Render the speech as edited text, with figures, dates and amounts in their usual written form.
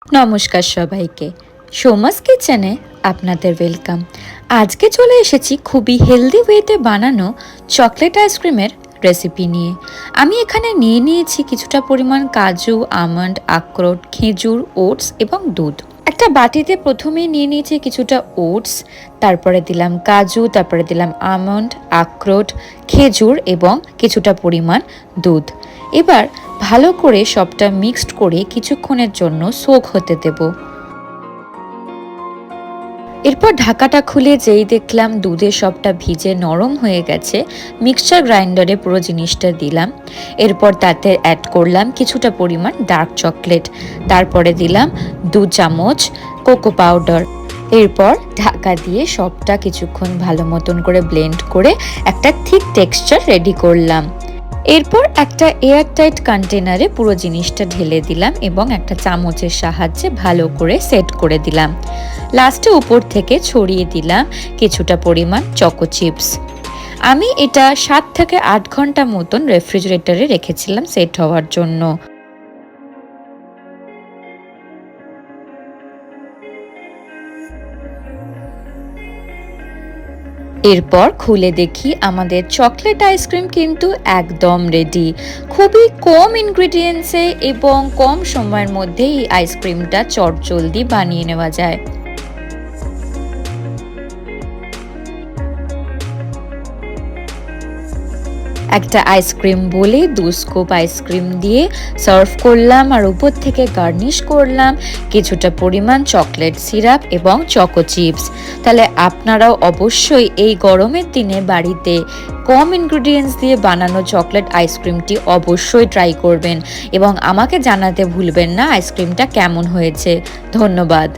নমস্কার সবাইকে, সৌমাস কিচেনে আপনাদের ওয়েলকাম। আজকে চলে এসেছি খুবই হেলদি ওয়েতে বানানো চকলেট আইসক্রিমের রেসিপি নিয়ে। আমি এখানে নিয়েছি কিছুটা পরিমাণ কাজু, আমন্ড, আখরোট, খেজুর, ওটস এবং দুধ। একটা বাটিতে প্রথমেই নিয়েছি কিছুটা ওটস, তারপরে দিলাম কাজু, তারপরে দিলাম আমন্ড, আখরোট, খেজুর এবং কিছুটা পরিমাণ দুধ। এবার ভালো করে সবটা মিক্সড করে কিছুক্ষণের জন্য সোক হতে দেব। এরপর ঢাকাটা খুলে যেই দেখলাম দুধে সবটা ভিজে নরম হয়ে গেছে, মিক্সচার গ্রাইন্ডারে পুরো জিনিসটা দিলাম। এরপর তাতে অ্যাড করলাম কিছুটা পরিমাণ ডার্ক চকলেট, তারপরে দিলাম 2 চামচ কোকো পাউডার। এরপর ঢাকা দিয়ে সবটা কিছুক্ষণ ভালো মতন করে ব্লেন্ড করে একটা থিক টেক্সচার রেডি করলাম। এরপর একটা এয়ারটাইট কন্টেনারে পুরো জিনিসটা ঢেলে দিলাম এবং একটা চামচের সাহায্যে ভালো করে সেট করে দিলাম। লাস্টে উপর থেকে ছড়িয়ে দিলাম কিছুটা পরিমাণ চকো চিপস। আমি এটা 7 থেকে 8 ঘন্টা মতন রেফ্রিজারেটরে রেখেছিলাম সেট হওয়ার জন্য। এরপর খুলে দেখি আমাদের চকলেট আইসক্রিম কিন্তু একদম রেডি। খুবই কম ইনগ্রিডিয়েন্টসে এবং কম সময়ের মধ্যে এই আইসক্রিমটা চটজলদি বানিয়ে নেওয়া যায়। একটা আইসক্রিম বলে 2 স্কুপ আইসক্রিম দিয়ে সার্ভ করলাম, আর উপর থেকে গার্নিশ করলাম কিছুটা পরিমাণ চকলেট সিরাপ এবং চকো চিপস। তাহলে আপনারাও অবশ্যই এই গরমের দিনে বাড়িতে কম ইনগ্রিডিয়েন্টস দিয়ে বানানো চকলেট আইসক্রিমটি অবশ্যই ট্রাই করবেন এবং আমাকে জানাতে ভুলবেন না আইসক্রিমটা কেমন হয়েছে। ধন্যবাদ।